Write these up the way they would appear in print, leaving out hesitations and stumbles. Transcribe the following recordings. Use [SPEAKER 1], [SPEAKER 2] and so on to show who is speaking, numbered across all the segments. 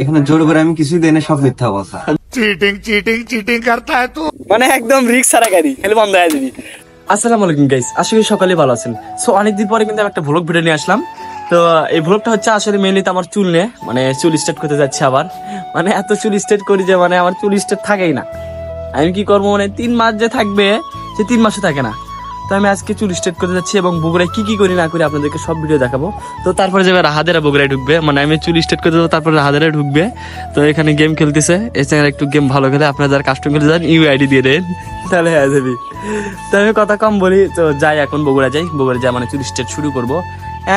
[SPEAKER 1] এখানে জোর করে আমি কিছুই দেই না, সব মিথ্যা কথা।
[SPEAKER 2] চিটিং করতা है तू মানে একদম রিস্ক ছাড়া গাড়ি হেলে বন্ধ হয়ে যাবি। আসসালামু আলাইকুম গাইস, আশা করি সকালে ভালো আছেন। সো অনেকদিন পরে কিন্তু আমি একটা ভ্লগ ভিডিও নিয়ে আসলাম। তো এই ভ্লগটা হচ্ছে আসলে মেইনলি তো আমার চুল নিয়ে, মানে চুল স্ট্রেট করতে যাচ্ছি আবার। মানে এত চুল স্ট্রেট করি যে মানে আমার চুল স্ট্রেট থাকেই না। আমি কি করবো, মানে 3 মাস যে থাকবে সে 3 মাসও থাকে না। তো আমি আজকে চুল স্ট্রেট করতে যাচ্ছি এবং বগুড়ায় কি করি না করি আপনাদেরকে সব ভিডিও দেখাবো। তো তারপরে যাবে রাহাদেরা বগুড়ায় ঢুকবে, মানে আমি চুল স্ট্রেট করতে যাবো, তারপরে রাহাদেরা ঢুকবে। তো এখানে গেম খেলতেছে, এই চ্যানেল একটু গেম ভালো খেলে আপনারা যারা কাস্টম খেলতে যান ইউআইডি দিয়ে দেন, তাহলে হয়ে যাবি। তো আমি কথা কম বলি, তো যাই এখন বগুড়া যাই, বগুড়া যাই মানে চুল স্ট্রেট শুরু করবো।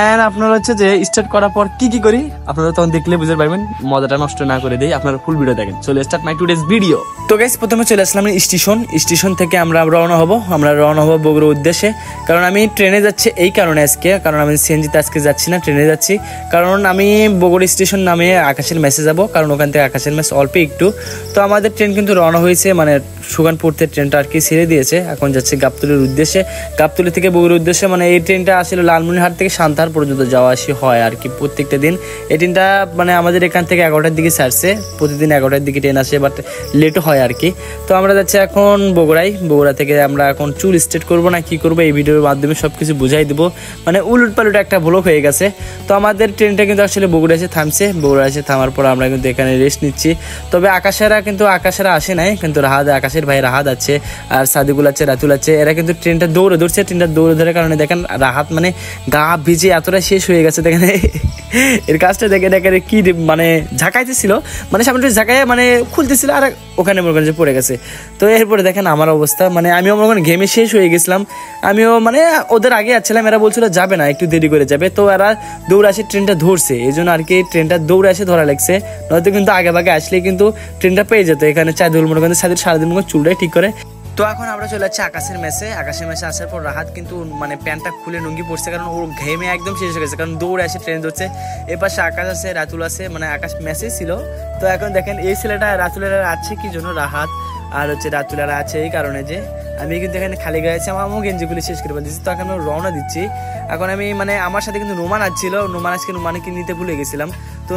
[SPEAKER 2] এন্ড আপনারা হচ্ছে যে স্টার্ট করার পর কি করি আপনারা তখন দেখলে বুঝতে পারবেন, মজাটা নষ্ট না করে দেই, আপনারা ফুল ভিডিও দেখেন। চলে স্টার্ট মাই টুডেজ ভিডিও। তো গাইস প্রথমে চলে আসলাম স্টেশন থেকে আমরা রওনা হব বগুড়ার উদ্দেশ্যে। কারণ আমি ট্রেনে যাচ্ছি এই কারণে আজকে, কারণ আমি সিএনজিতে আজকে যাচ্ছি না, ট্রেনে যাচ্ছি। কারণ আমি বগুড়া স্টেশন নামে আকাশের মেসে যাব, কারণ ওখান থেকে আকাশের মেস অল্প একটু। তো আমাদের ট্রেন কিন্তু রওনা হয়েছে, মানে সুগানপুরতে ট্রেনটা আর কি ছেড়ে দিয়েছে, এখন যাচ্ছে গাবতলীর উদ্দেশ্যে। গাবতলী থেকে বগুড়ার উদ্দেশ্যে, মানে এই ট্রেনটা আসলে লালমনিরহাট থেকে সান্তাহার পর্যন্ত যাওয়া আসি হয় আর কি প্রত্যেকটা দিন। এই ট্রেনটা মানে আমাদের এখান থেকে 11টার দিকে ছাড়ছে, প্রতিদিন 11টার দিকে ট্রেন আসে, বাট লেটও হয় আর কি। তো আমরা যাচ্ছি এখন বগুড়া থেকে আমরা এখন চুল স্ট্রেট করবো না কি করবো এই ভিডিওর মাধ্যমে সবকিছু বুঝাই দিব। মানে উলট পালট একটা ব্লগ হয়ে গেছে। তো আমাদের ট্রেনটা কিন্তু আসলে বগুড়া এসে থামছে, বগুড়া এসে থামার পর আমরা কিন্তু এখানে রেস্ট নিচ্ছি। তবে আকাশেরা আসে নাই, কিন্তু আকাশের ভাই রাহাত আছে, আর সাদিকুল আছে, রাতুল আছে, এরা কিন্তু ট্রেনটা দৌড়ে ধরছে। ট্রেনটা দৌড়ে ধরার কারণে দেখেন রাহাত মানে গা ভিজে এতটা শেষ হয়ে গেছে, দেখেন এর কাজটা দেখে কি মানে ঝাঁকাইতেছিল, মানে সামনে ঝাঁকায় মানে খুলতেছিল আর ওখানে মনে করেন যে পড়ে গেছে। তো এরপরে দেখেন আমার অবস্থা, মানে আমিও মনে করেন ঘেমে শেষ হয়ে গেছিলাম। আমিও মানে ওদের আগে যাচ্ছিলাম, এরা বলছিল যাবে না, একটু দেরি করে যাবে। তো এরা দৌড়ে আসে ট্রেনটা ধরছে, এই জন্য আর কি ট্রেনটা দৌড়ে আসে ধরা লাগছে, নয়তো কিন্তু আগে ভাগে আসলে কিন্তু ট্রেনটা পেয়ে যেত। এখানে চাঁদুল মনে করেন সারাদিন মনে চুলটাই ঠিক করে। তো এখন আমরা চলে যাচ্ছি আকাশের মেসে আসার পর রাহাত কিন্তু মানে প্যান্টটা খুলে লুঙ্গি পড়ছে, কারণ ওর ঘেমে একদম শেষ হয়ে গেছে, কারণ দৌড়ে আসে ট্রেন ধরছে। এর পাশে আকাশ আছে, রাতুল আছে, মানে আকাশ মেসেই ছিল। তো এখন দেখেন এই ছেলেটা রাতুলেরা আছে কি জন্য, রাহাত আর হচ্ছে রাতুলেরা আছে এই কারণে যে আমি কিন্তু এখানে খালি গায়ে আছি, আমার গেঞ্জিগুলি শেষ করে দিচ্ছি। তো এখন আমি রওনা দিচ্ছি। এখন আমি মানে আমার সাথে কিন্তু নোমান আসছিল, নোমানকে নিতে ভুলে গেছিলাম। তো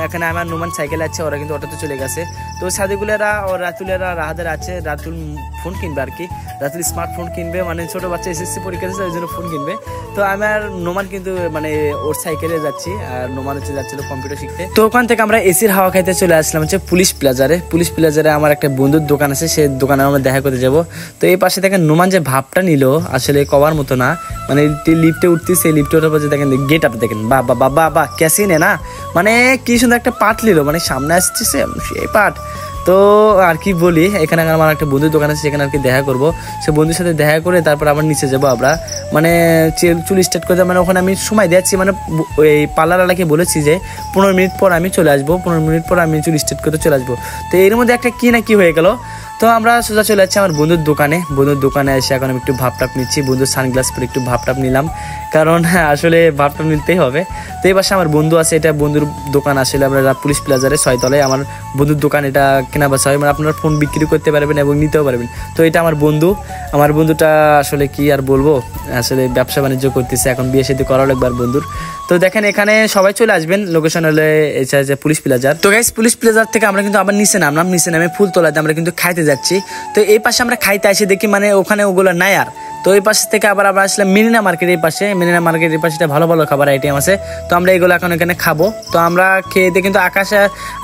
[SPEAKER 2] এখানে আমার নোমান সাইকেল আছে, ওরা কিন্তু অটোতে চলে গেছে। তো সাদিকুলেরা ও রাতুলেরা রাহাদের আছে, রাতুল ফোন কিনবে আর কি, রাতুল স্মার্টফোন কিনবে, মানে ছোট বাচ্চা এসএসসি পরীক্ষা দিচ্ছে ওই জন্য ফোন কিনবে। তো আমার নোমান কিন্তু মানে ওর সাইকেলে যাচ্ছি, আর নোমান হচ্ছে যাচ্ছিল কম্পিউটার শিখতে। তো ওখান থেকে আমরা এসির হাওয়া খাইতে চলে আসলাম হচ্ছে পুলিশ প্লাজারে আমার একটা বন্ধুর দোকান আছে, সেই দোকানে আমরা দেখা করতে যাবো। তো এই পাশে দেখেন নোমান যে ভাবটা নিল আসলে কবার মতো না, মানে লিফটে উঠতেছে, লিফটে ওঠার পর দেখেন গেট আপ দেখেন বা ক্যাসি নে না, মানে কি সুন্দর একটা পাট নিল, মানে সামনে আসতেছে সেই পাট। তো আর কি বলি, এখানে আমার একটা বন্ধুর দোকান আছে, সেখানে আর কি দেখা করবো। সে বন্ধুর সাথে দেখা করে তারপর আবার নিচে যাবো আমরা, মানে চুল স্টার্ট করতে। মানে ওখানে আমি সময় দিচ্ছি, মানে ওই পার্লারওয়ালাকে বলেছি যে 15 মিনিট পর আমি চলে আসবো, 15 মিনিট পর আমি চুল স্টার্ট করতে চলে আসবো। তো এর মধ্যে একটা কি না কি হয়ে গেল। তো আমরা সোজা চলে যাচ্ছি আমার বন্ধুর দোকানে এসে এখন আমি একটু ভাবটাপ নিচ্ছি, বন্ধুর সানগ্লাস পরে একটু ভাবটাপ নিলাম, কারণ আসলে ভাবটাপ নিতেই হবে। তো এই পাশে আমার বন্ধু আছে, এটা বন্ধুর দোকান, আসলে আমরা পুলিশ প্লাজারে 6 তলায় আমার বন্ধুর দোকান, এটা কেনা বেচা হয়, মানে আপনারা ফোন বিক্রি করতে পারবেন এবং নিতেও পারবেন। তো এটা আমার বন্ধুটা আসলে কি আর বলবো, আসলে ব্যবসা বাণিজ্য করতেছে, এখন বিয়ে শাদী করা লাগবে আর বন্ধুর। তো দেখেন এখানে সবাই চলে আসবেন, লোকেশন হলে পুলিশ প্লাজার। তো গাইস পুলিশ প্লাজার থেকে আমরা কিন্তু আবার নিচে নামে ফুলতলাতে আমরা কিন্তু খাইতে যাচ্ছি। তো এই পাশে আমরা খাইতে আসি, দেখি মানে ওখানে ওগুলো নাই আর। তো এই পাশ থেকে আবার আসলাম মেরিনা মার্কেটের পাশে, ভালো ভালো খাবার আইটেম আছে। তো আমরা এগুলো এখন এখানে খাবো। তো আমরা খেয়ে দিয়ে কিন্তু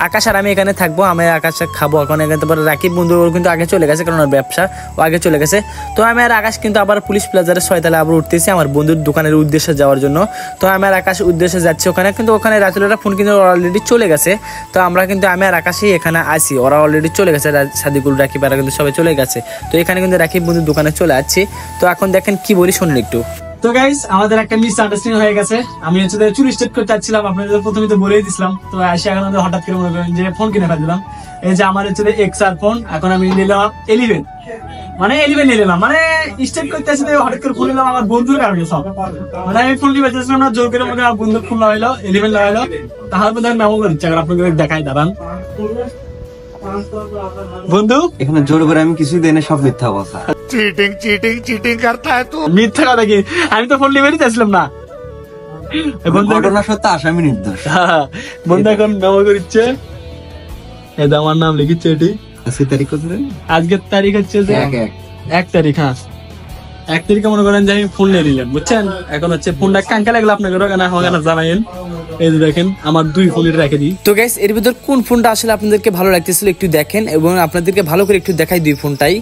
[SPEAKER 2] আকাশ আর আমি এখানে থাকবো, আমি আকাশে খাবো এখন এখানে। তারপর রাকিব বন্ধু ওর কিন্তু আগে চলে গেছে, কারণ ওর ব্যবসা, ও আগে চলে গেছে। তো আমি আর আকাশ কিন্তু আবার পুলিশ প্লাজারে 6 তলায় আবার উঠতেছি আমার বন্ধুর দোকানের উদ্দেশ্যে যাওয়ার জন্য। তো আমি আর আকাশ উদ্দেশ্যে যাচ্ছি ওখানে, কিন্তু ওখানে রাতুলেরা ফোন কিন্তু অলরেডি চলে গেছে। তো আমরা কিন্তু আমি আর আকাশই এখানে আসি, ওরা অলরেডি চলে গেছে, সাদিকুল রাকিব এরা কিন্তু সবাই চলে গেছে। তো এখানে কিন্তু রাকিব বন্ধুর দোকানে চলে আসছি। তো এখন দেখেন কি বলি শুনুন একটু।
[SPEAKER 3] তো গাইস আমাদের একটা মিসআন্ডারস্ট্যান্ডিং হয়ে গেছে, আমি হচ্ছে চুল স্ট্রেট করতে চাচ্ছিলাম, আপনাদের প্রথমে তো বলেই দিছিলাম। তো আসে এখন হঠাৎ করে মনে করেন যে ফোন কিনে ফেললাম। এই যে আমার হচ্ছে XR ফোন, এখন আমি নিলাম 11, মানে 11 নিয়ে নিলাম, মানে স্ট্রেট করতে আসে হঠাৎ করে ফোন নিলাম আমার বন্ধুর কারণে সব, মানে আমি ফোন নিয়ে বেঁচেছিলাম না, জোর করে মধ্যে আমার বন্ধুর ফোন লাগাইলো, 11 লাগাইলো। তাহলে মধ্যে মেমো করে দিচ্ছে, আপনাদের দেখাই দাঁড়ান বন্ধু,
[SPEAKER 1] এখানে জোর করে আমি কিছুই দেই না, সব মিথ্যা কথা।
[SPEAKER 2] চিটিং করতা है तू
[SPEAKER 3] মিথ্যা কথা কি, আমি তো ফোন নিবেই চাইছিলাম না।
[SPEAKER 1] ঘটনা সত্য, আসামি নির্দোষ।
[SPEAKER 3] বন্ধু এখন মেমো করছে, এটা আমার নাম লিখিচ্ছে এটি।
[SPEAKER 1] আজকে তারিখ কত?
[SPEAKER 3] আজকের তারিখ হচ্ছে যে 1 তারিখ। হ্যাঁ 1 তারিখে মনে করেন যে আমি ফোন নিয়ে নিলাম, বুঝছেন। এখন হচ্ছে ফোনটা কাঙ্কা লাগলো আপনাকে জানাইন। এই যে দেখেন আমার 2 ফোন রেখে দিই।
[SPEAKER 2] তো গাইস এর ভিতর কোন ফোনটা আসলে আপনাদেরকে ভালো লাগতেছিল একটু দেখেন, এবং আপনাদেরকে ভালো করে একটু দেখাই 2 ফোনটাই।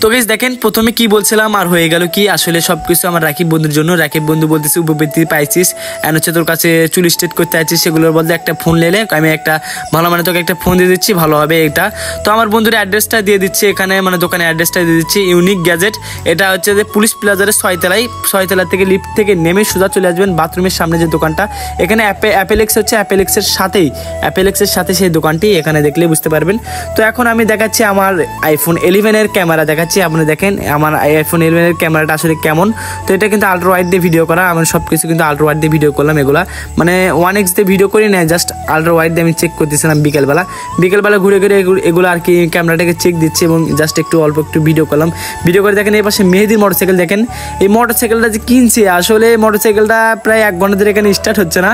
[SPEAKER 2] তো গাইস দেখেন প্রথমে কি বলছিলাম আর হয়ে গেল কি, আসলে সবকিছু আমার রাকিব বন্ধুর জন্য। রাকিব বন্ধু বলতেছে উপবৃত্তি পাইছিস, এন্ড হচ্ছে তোর কাছে চুল স্ট্রেট করতে আছিস, সেগুলোর বদলে একটা ফোন নিলে আমি একটা ভালো মানে তোকে একটা ফোন দিয়ে দিচ্ছি, ভালো হবে এটা। তো আমার বন্ধুর অ্যাড্রেসটা দিয়ে দিচ্ছে এখানে, মানে দোকানের অ্যাড্রেসটা দিয়ে দিচ্ছি, ইউনিক গ্যাজেট। এটা হচ্ছে যে পুলিশ প্লাজারের 6 তলায়, 6 তলা থেকে লিফট থেকে নেমে সোজা চলে আসবেন বাথরুমের সামনে যে দোকানটা, এখানে অ্যাপেলেক্স হচ্ছে, অ্যাপেলেক্সের সাথে সেই দোকানটি, এখানে দেখলে বুঝতে পারবেন। তো এখন আমি দেখাচ্ছি আমার আইফোন 11 এর ক্যামেরা দেখাচ্ছি। আপনি দেখেন আমার আইফোন 11 এর ক্যামেরাটা আসলে কেমন। তো এটা কিন্তু আল্ট্রা ওয়াইড দিয়ে ভিডিও করা, আমি সবকিছু কিন্তু আল্ট্রা ওয়াইড দিয়ে ভিডিও করলাম। এগুলা মানে 1x দিয়ে ভিডিও করি না, জাস্ট আল্ট্রা ওয়াইড দিয়ে আমি চেক করতেছিলাম বিকেলবেলা ঘুরে ঘুরে এগুলো আর কি ক্যামেরাটাকে চেক দিচ্ছি, এবং জাস্ট অল্প একটু ভিডিও করলাম। ভিডিও করে দেখেন এই পাশে মেহেদির মোটরসাইকেল দেখেন। এই মোটরসাইকেলটা যে কিনছি, আসলে মোটরসাইকেলটা প্রায় 1 ঘন্টা ধরে এখানে স্টার্ট হচ্ছে না।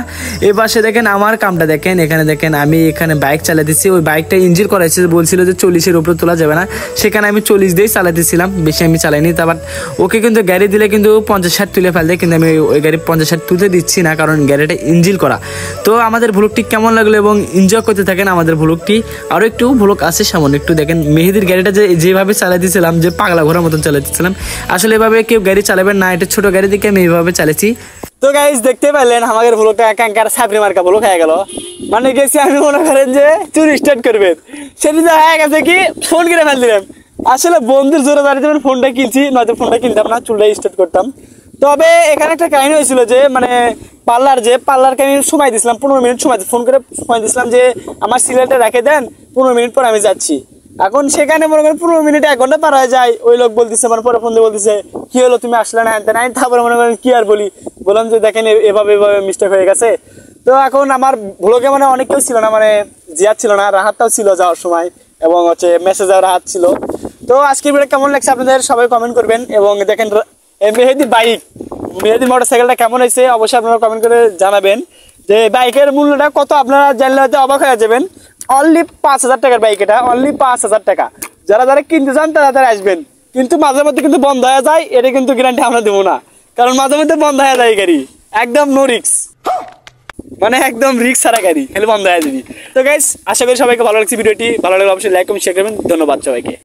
[SPEAKER 2] এই পাশে দেখেন আমার কামটা দেখেন, এখানে দেখেন আমি এখানে বাইক চালাতেছি। ওই বাইকটা ইঞ্জিন করাইছে, বলছিল যে 40-এর উপরে তোলা যাবে না, সেখানে আমি 40 দিয়েই চালাতেছিলাম, বেশি আমি চালাইনি। তারপর ওকে কিন্তু গাড়ি দিলে কিন্তু 50-60 তুলে ফেলতে, কিন্তু আমি ওই গাড়ি 50-60 তুলতে দিচ্ছি না, কারণ গাড়িটা ইঞ্জিন করা। তো আমাদের ভ্লগটি কেমন লাগলো এবং এনজয় করতে থাকেন আমাদের ভ্লগটি। আরও একটু ভ্লগ আছে সামনে, একটু দেখেন। মেহেদির গাড়িটা যেভাবে চালাতেছিলাম, যে পাগলা ঘোড়ার মতন চালাতেছিলাম, আসলে এভাবে কেউ গাড়ি চালাবেন না, এটা ছোট গাড়ি দিকে আমি এইভাবে চালাচ্ছি।
[SPEAKER 3] তো গাইস দেখতে পারলেন আমাদের ভ্লগটা একাঙ্কার সাবরি মার্কা ভ্লগ হয়ে গেল। মানে গেছি আমি মনে করেন যে চুর স্টার্ট করবেন, সেদিন হয়ে গেছে কি ফোন কিনে ফেল দিলাম। আসলে বন্ধুর জোরে দাঁড়িয়ে যখন ফোনটা কিনছি, নয়তো ফোনটা কিনতাম না, চুলটা স্টার্ট করতাম। তবে এখানে একটা কাহিনী হয়েছিল যে মানে পার্লারকে আমি সময় দিয়েছিলাম 15 মিনিট সময়, ফোন করে সময় দিয়েছিলাম যে আমার সিরিয়ালটা রেখে দেন, 15 মিনিট পর আমি যাচ্ছি। এখন সেখানে মনে করেন 15 মিনিট 1 ঘন্টা পার হয়ে যায়। ওই লোক বলতেছে, মানে পরে ফোন দিয়ে বলতেছে কি হলো তুমি আসলে না, হ্যাঁ তারপরে মনে করেন কি আর বললাম যে দেখেন এভাবে মিস্টেক হয়ে গেছে। তো এখন আমার ভ্লগে মানে অনেক কেউ ছিল না, মানে জিয়াদ ছিল না, রাহাতটাও ছিল যাওয়ার সময়, এবং হচ্ছে মেসেজও রাহাত ছিল। তো আজকের ভিডিও কেমন লাগছে আপনাদের সবাই কমেন্ট করবেন, এবং দেখেন মেহেদি মোটরসাইকেলটা কেমন হয়েছে অবশ্যই আপনারা কমেন্ট করে জানাবেন। যে বাইকের মূল্যটা কত আপনারা জানলে হয়তো অবাক হয়ে যাবেন। অনলি 5000 টাকার বাইক, এটা অনলি 5000 টাকা। যারা কিনতে চান তারা আসবেন, কিন্তু মাঝে মধ্যে কিন্তু বন্ধ হয়ে যায়, এটা কিন্তু গ্যারান্টি আমরা দেবো না, কারণ মাঝে মধ্যে বন্ধ হয়ে যায় গাড়ি, একদম নো রিক্স, মানে একদম রিক্স ছাড়া গাড়ি, খালি বন্ধ হয়ে যাবি। তো গাইস আশা করি সবাইকে ভালো লাগছে ভিডিওটি, ভালো লাগলে অবশ্যই লাইক কমেন্ট শেয়ার করবেন। ধন্যবাদ সবাইকে।